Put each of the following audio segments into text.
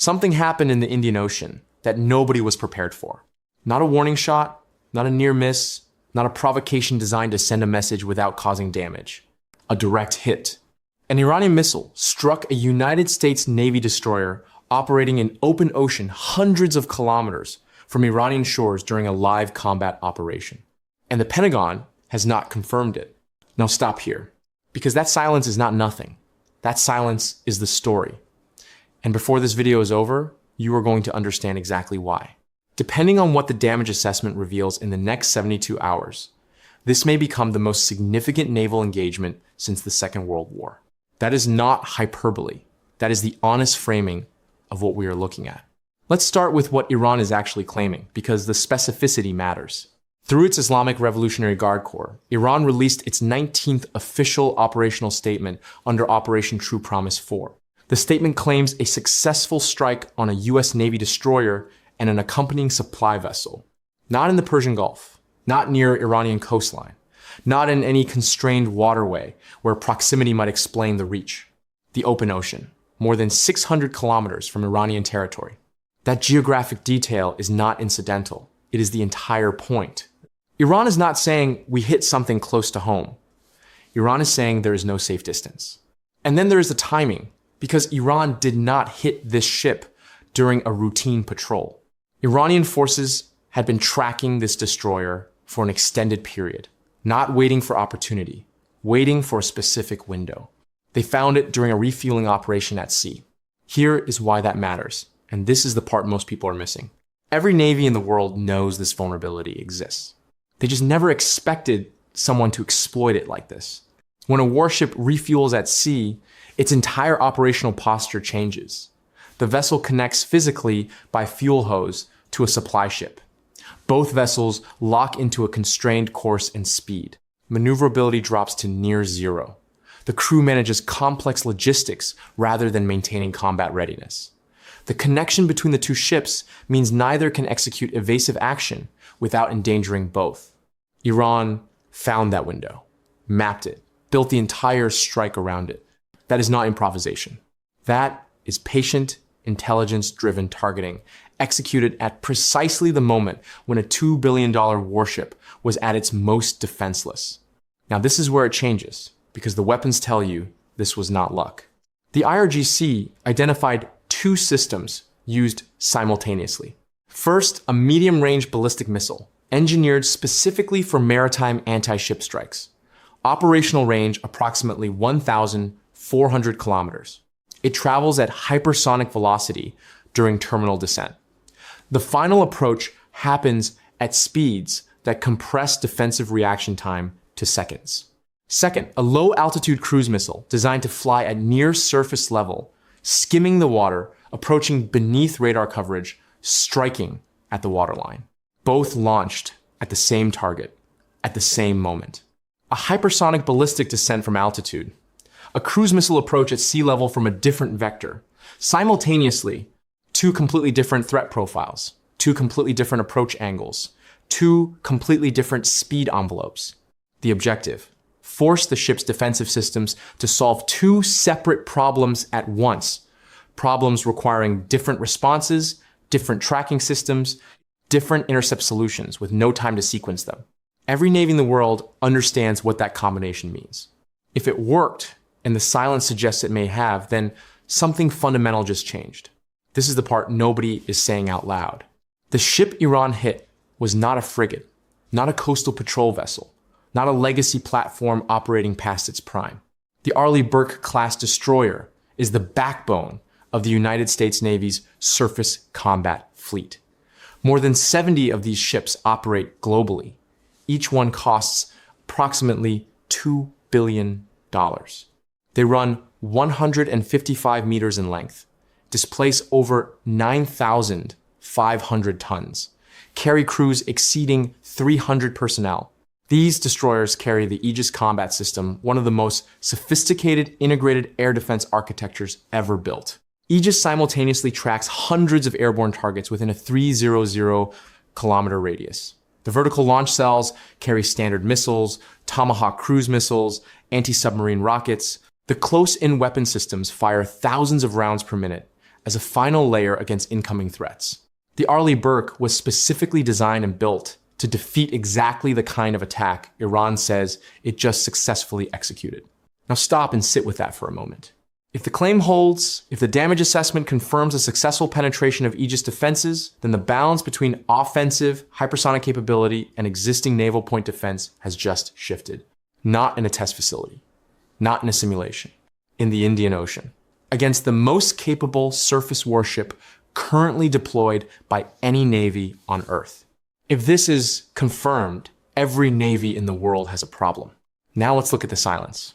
Something happened in the Indian Ocean that nobody was prepared for. Not a warning shot, not a near miss, not a provocation designed to send a message without causing damage. A direct hit. An Iranian missile struck a United States Navy destroyer operating in open ocean hundreds of kilometers from Iranian shores during a live combat operation. And the Pentagon has not confirmed it. Now stop here, because that silence is not nothing. That silence is the story. And before this video is over, you are going to understand exactly why. Depending on what the damage assessment reveals in the next 72 hours, this may become the most significant naval engagement since the Second World War. That is not hyperbole. That is the honest framing of what we are looking at. Let's start with what Iran is actually claiming, because the specificity matters. Through its Islamic Revolutionary Guard Corps, Iran released its 19th official operational statement under Operation True Promise 4. The statement claims a successful strike on a US Navy destroyer and an accompanying supply vessel. Not in the Persian Gulf, not near Iranian coastline, not in any constrained waterway where proximity might explain the reach. The open ocean, more than 600 kilometers from Iranian territory. That geographic detail is not incidental. It is the entire point. Iran is not saying we hit something close to home. Iran is saying there is no safe distance. And then there is the timing, because Iran did not hit this ship during a routine patrol. Iranian forces had been tracking this destroyer for an extended period, not waiting for opportunity, waiting for a specific window. They found it during a refueling operation at sea. Here is why that matters, and this is the part most people are missing. Every navy in the world knows this vulnerability exists. They just never expected someone to exploit it like this. When a warship refuels at sea, its entire operational posture changes. The vessel connects physically by fuel hose to a supply ship. Both vessels lock into a constrained course and speed. Maneuverability drops to near zero. The crew manages complex logistics rather than maintaining combat readiness. The connection between the two ships means neither can execute evasive action without endangering both. Iran found that window, mapped it, built the entire strike around it. That is not improvisation. That is patient, intelligence-driven targeting, executed at precisely the moment when a $2 billion warship was at its most defenseless. Now this is where it changes, because the weapons tell you this was not luck. The IRGC identified two systems used simultaneously. First, a medium-range ballistic missile, engineered specifically for maritime anti-ship strikes. Operational range approximately 1,400 kilometers. It travels at hypersonic velocity during terminal descent. The final approach happens at speeds that compress defensive reaction time to seconds. Second, a low-altitude cruise missile designed to fly at near surface level, skimming the water, approaching beneath radar coverage, striking at the waterline. Both launched at the same target, at the same moment. A hypersonic ballistic descent from altitude. A cruise missile approach at sea level from a different vector. Simultaneously, two completely different threat profiles, two completely different approach angles, two completely different speed envelopes. The objective: force the ship's defensive systems to solve two separate problems at once. Problems requiring different responses, different tracking systems, different intercept solutions with no time to sequence them. Every navy in the world understands what that combination means. If it worked, and the silence suggests it may have, then something fundamental just changed. This is the part nobody is saying out loud. The ship Iran hit was not a frigate, not a coastal patrol vessel, not a legacy platform operating past its prime. The Arleigh Burke-class destroyer is the backbone of the United States Navy's surface combat fleet. More than 70 of these ships operate globally. Each one costs approximately $2 billion. They run 155 meters in length, displace over 9,500 tons, carry crews exceeding 300 personnel. These destroyers carry the Aegis combat system, one of the most sophisticated integrated air defense architectures ever built. Aegis simultaneously tracks hundreds of airborne targets within a 300-kilometer radius. The vertical launch cells carry standard missiles, Tomahawk cruise missiles, anti-submarine rockets. The close-in weapon systems fire thousands of rounds per minute, as a final layer against incoming threats. The Arleigh Burke was specifically designed and built to defeat exactly the kind of attack Iran says it just successfully executed. Now stop and sit with that for a moment. If the claim holds, if the damage assessment confirms a successful penetration of Aegis defenses, then the balance between offensive, hypersonic capability and existing naval point defense has just shifted. Not in a test facility, not in a simulation, in the Indian Ocean, against the most capable surface warship currently deployed by any navy on Earth. If this is confirmed, every navy in the world has a problem. Now let's look at the silence,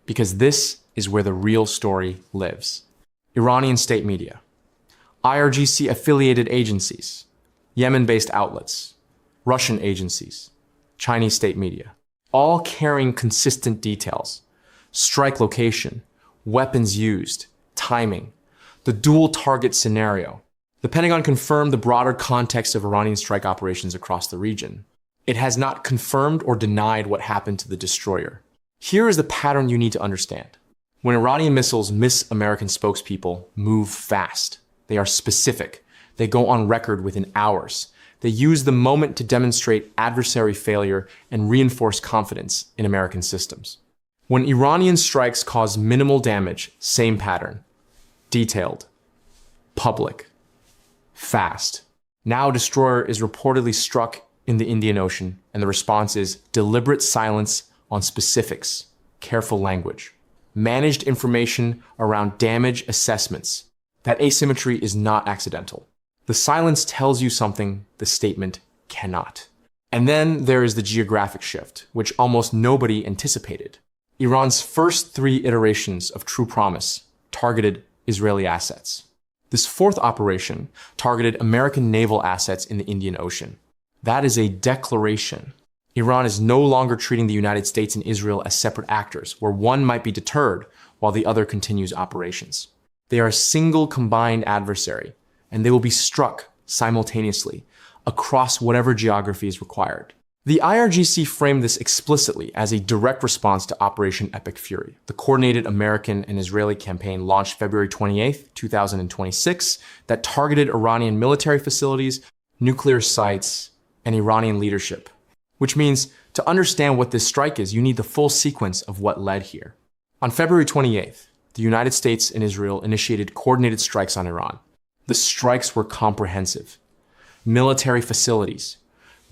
because this is where the real story lives. Iranian state media, IRGC affiliated agencies, Yemen-based outlets, Russian agencies, Chinese state media, all carrying consistent details: strike location, weapons used, timing, the dual target scenario. The Pentagon confirmed the broader context of Iranian strike operations across the region. It has not confirmed or denied what happened to the destroyer. Here is the pattern you need to understand. When Iranian missiles miss American spokespeople, move fast. They are specific. They go on record within hours. They use the moment to demonstrate adversary failure and reinforce confidence in American systems. When Iranian strikes cause minimal damage, same pattern. Detailed. Public. Fast. Now a destroyer is reportedly struck in the Indian Ocean, and the response is deliberate silence on specifics, careful language, managed information around damage assessments. That asymmetry is not accidental. The silence tells you something the statement cannot. And then there is the geographic shift, which almost nobody anticipated. Iran's first 3 iterations of True Promise targeted Israeli assets. This fourth operation targeted American naval assets in the Indian Ocean. That is a declaration. Iran is no longer treating the United States and Israel as separate actors, where one might be deterred while the other continues operations. They are a single combined adversary, and they will be struck simultaneously across whatever geography is required. The IRGC framed this explicitly as a direct response to Operation Epic Fury, the coordinated American and Israeli campaign launched February 28, 2026, that targeted Iranian military facilities, nuclear sites, and Iranian leadership. Which means, to understand what this strike is, you need the full sequence of what led here. On February 28th, the United States and Israel initiated coordinated strikes on Iran. The strikes were comprehensive. Military facilities,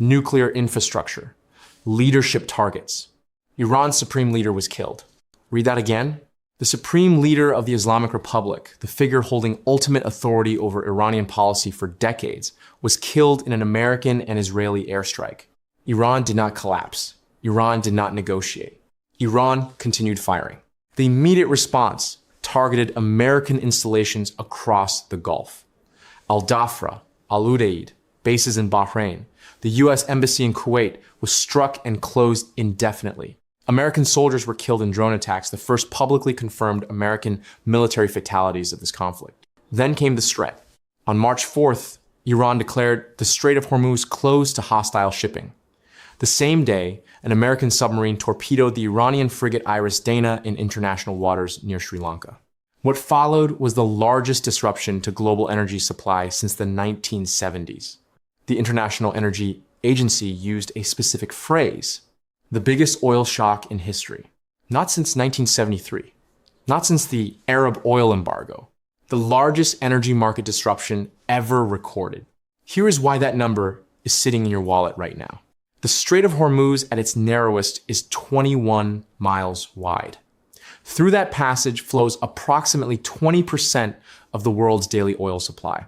nuclear infrastructure, leadership targets. Iran's supreme leader was killed. Read that again. The supreme leader of the Islamic Republic, the figure holding ultimate authority over Iranian policy for decades, was killed in an American and Israeli airstrike. Iran did not collapse. Iran did not negotiate. Iran continued firing. The immediate response targeted American installations across the Gulf. Al-Dhafra, Al-Udeid, bases in Bahrain. The US embassy in Kuwait was struck and closed indefinitely. American soldiers were killed in drone attacks, the first publicly confirmed American military fatalities of this conflict. Then came the threat. On March 4th, Iran declared the Strait of Hormuz closed to hostile shipping. The same day, an American submarine torpedoed the Iranian frigate Iris Dana in international waters near Sri Lanka. What followed was the largest disruption to global energy supply since the 1970s. The International Energy Agency used a specific phrase: the biggest oil shock in history. Not since 1973. Not since the Arab oil embargo. The largest energy market disruption ever recorded. Here is why that number is sitting in your wallet right now. The Strait of Hormuz at its narrowest is 21 miles wide. Through that passage flows approximately 20% of the world's daily oil supply,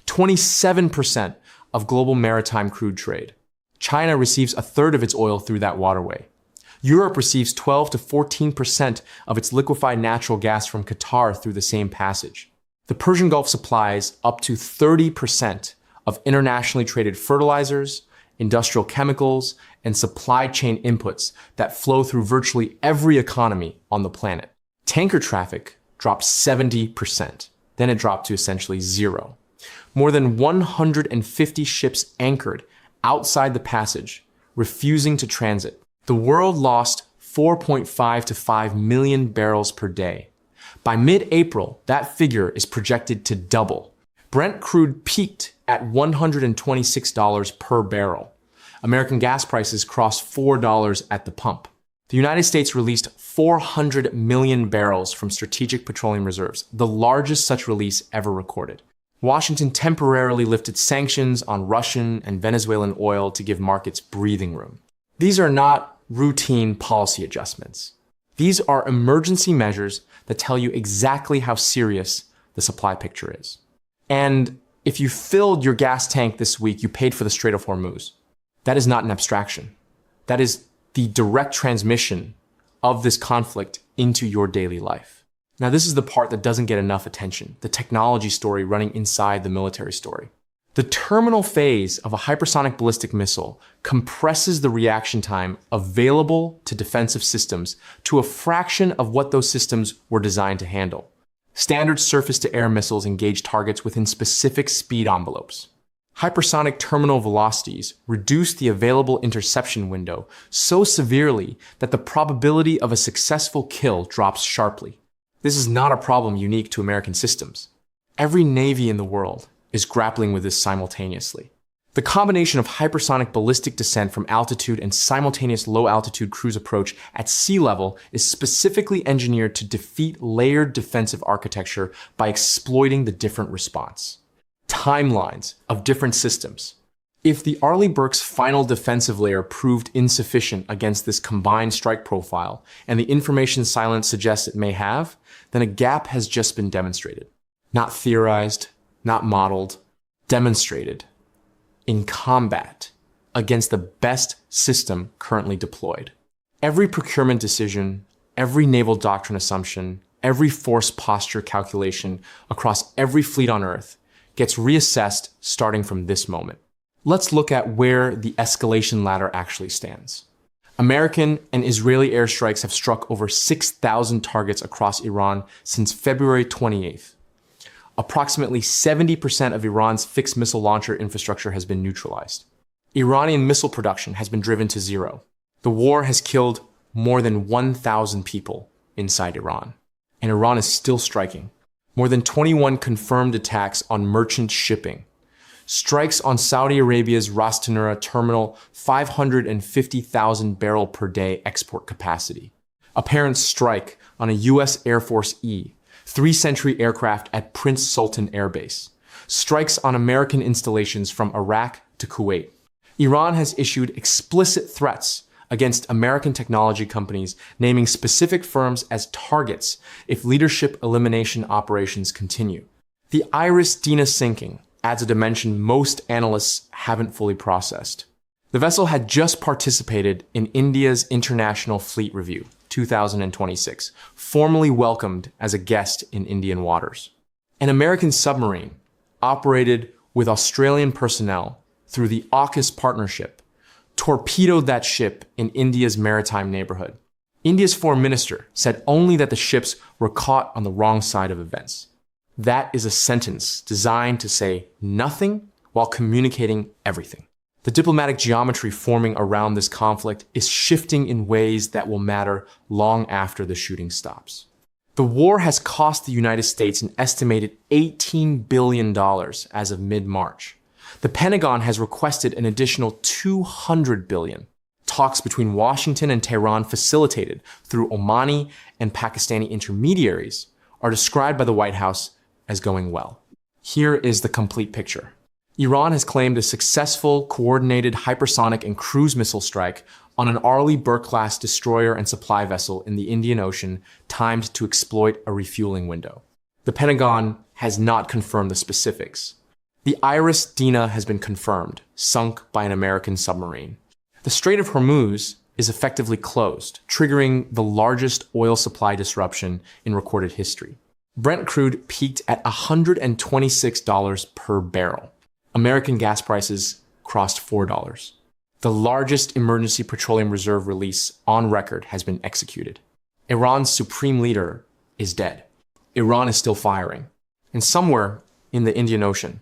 27% of global maritime crude trade. China receives a third of its oil through that waterway. Europe receives 12 to 14% of its liquefied natural gas from Qatar through the same passage. The Persian Gulf supplies up to 30% of internationally traded fertilizers, industrial chemicals, and supply chain inputs that flow through virtually every economy on the planet. Tanker traffic dropped 70%. Then it dropped to essentially zero. More than 150 ships anchored outside the passage, refusing to transit. The world lost 4.5 to 5 million barrels per day. By mid-April, that figure is projected to double. Brent crude peaked at $126 per barrel. American gas prices crossed $4 at the pump. The United States released 400 million barrels from strategic petroleum reserves, the largest such release ever recorded. Washington temporarily lifted sanctions on Russian and Venezuelan oil to give markets breathing room. These are not routine policy adjustments. These are emergency measures that tell you exactly how serious the supply picture is. And if you filled your gas tank this week, you paid for the Strait of Hormuz. That is not an abstraction. That is the direct transmission of this conflict into your daily life. Now, this is the part that doesn't get enough attention, the technology story running inside the military story. The terminal phase of a hypersonic ballistic missile compresses the reaction time available to defensive systems to a fraction of what those systems were designed to handle. Standard surface-to-air missiles engage targets within specific speed envelopes. Hypersonic terminal velocities reduce the available interception window so severely that the probability of a successful kill drops sharply. This is not a problem unique to American systems. Every navy in the world is grappling with this simultaneously. The combination of hypersonic ballistic descent from altitude and simultaneous low-altitude cruise approach at sea level is specifically engineered to defeat layered defensive architecture by exploiting the different response timelines of different systems. If the Arleigh Burke's final defensive layer proved insufficient against this combined strike profile, and the information silence suggests it may have, then a gap has just been demonstrated. Not theorized, not modeled, demonstrated in combat against the best system currently deployed. Every procurement decision, every naval doctrine assumption, every force posture calculation across every fleet on Earth gets reassessed starting from this moment. Let's look at where the escalation ladder actually stands. American and Israeli airstrikes have struck over 6,000 targets across Iran since February 28th. Approximately 70% of Iran's fixed missile launcher infrastructure has been neutralized. Iranian missile production has been driven to zero. The war has killed more than 1,000 people inside Iran, and Iran is still striking. More than 21 confirmed attacks on merchant shipping. Strikes on Saudi Arabia's Ras Tanura terminal 550,000 barrel per day export capacity. Apparent strike on a U.S. Air Force E, 3 Sentry aircraft at Prince Sultan Air Base. Strikes on American installations from Iraq to Kuwait. Iran has issued explicit threats against American technology companies, naming specific firms as targets if leadership elimination operations continue. The Iris Dina sinking adds a dimension most analysts haven't fully processed. The vessel had just participated in India's International Fleet Review 2026, formally welcomed as a guest in Indian waters. An American submarine operated with Australian personnel through the AUKUS partnership torpedoed that ship in India's maritime neighborhood. India's foreign minister said only that the ships were caught on the wrong side of events. That is a sentence designed to say nothing while communicating everything. The diplomatic geometry forming around this conflict is shifting in ways that will matter long after the shooting stops. The war has cost the United States an estimated $18 billion as of mid-March. The Pentagon has requested an additional $200 billion. Talks between Washington and Tehran, facilitated through Omani and Pakistani intermediaries, are described by the White House as going well. Here is the complete picture. Iran has claimed a successful, coordinated hypersonic and cruise missile strike on an Arleigh Burke-class destroyer and supply vessel in the Indian Ocean, timed to exploit a refueling window. The Pentagon has not confirmed the specifics. The Iris Dina has been confirmed, sunk by an American submarine. The Strait of Hormuz is effectively closed, triggering the largest oil supply disruption in recorded history. Brent crude peaked at $126 per barrel. American gas prices crossed $4. The largest emergency petroleum reserve release on record has been executed. Iran's supreme leader is dead. Iran is still firing. And somewhere in the Indian Ocean,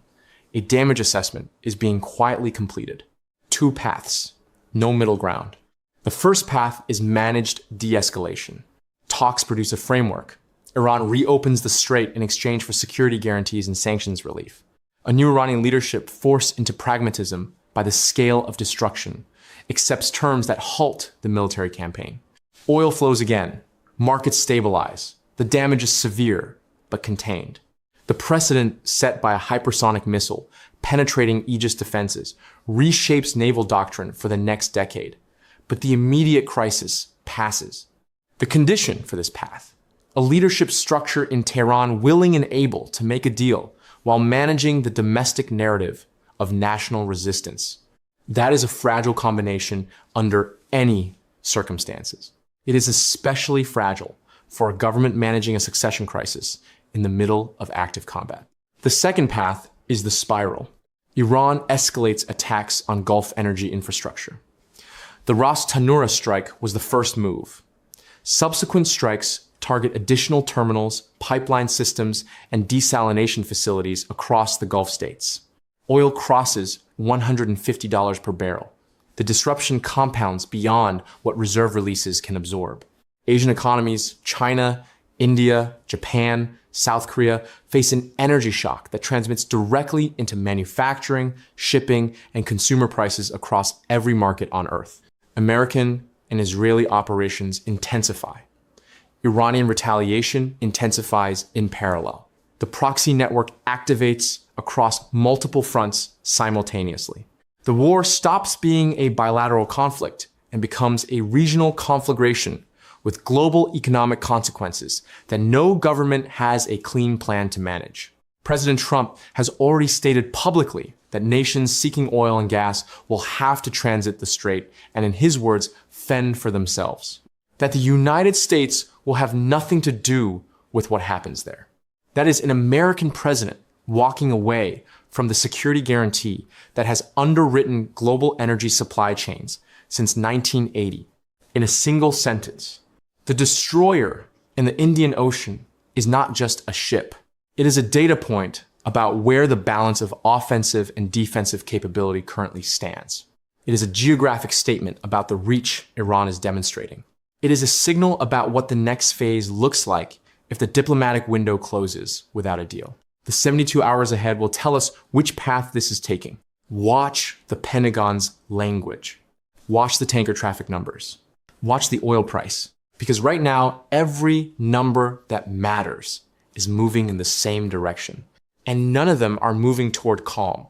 a damage assessment is being quietly completed. 2 paths, no middle ground. The first path is managed de-escalation. Talks produce a framework. Iran reopens the strait in exchange for security guarantees and sanctions relief. A new Iranian leadership, forced into pragmatism by the scale of destruction, accepts terms that halt the military campaign. Oil flows again. Markets stabilize. The damage is severe, but contained. The precedent set by a hypersonic missile penetrating Aegis defenses reshapes naval doctrine for the next decade. But the immediate crisis passes. The condition for this path: a leadership structure in Tehran willing and able to make a deal while managing the domestic narrative of national resistance. That is a fragile combination under any circumstances. It is especially fragile for a government managing a succession crisis in the middle of active combat. The second path is the spiral. Iran escalates attacks on Gulf energy infrastructure. The Ras Tanura strike was the first move. Subsequent strikes target additional terminals, pipeline systems, and desalination facilities across the Gulf states. Oil crosses $150 per barrel. The disruption compounds beyond what reserve releases can absorb. Asian economies, China, India, Japan, South Korea, face an energy shock that transmits directly into manufacturing, shipping, and consumer prices across every market on Earth. American and Israeli operations intensify. Iranian retaliation intensifies in parallel. The proxy network activates across multiple fronts simultaneously. The war stops being a bilateral conflict and becomes a regional conflagration with global economic consequences that no government has a clean plan to manage. President Trump has already stated publicly that nations seeking oil and gas will have to transit the strait and, in his words, fend for themselves. That the United States will have nothing to do with what happens there. That is an American president walking away from the security guarantee that has underwritten global energy supply chains since 1980 in a single sentence. The destroyer in the Indian Ocean is not just a ship. It is a data point about where the balance of offensive and defensive capability currently stands. It is a geographic statement about the reach Iran is demonstrating. It is a signal about what the next phase looks like if the diplomatic window closes without a deal. The 72 hours ahead will tell us which path this is taking. Watch the Pentagon's language. Watch the tanker traffic numbers. Watch the oil price. Because right now, every number that matters is moving in the same direction. And none of them are moving toward calm.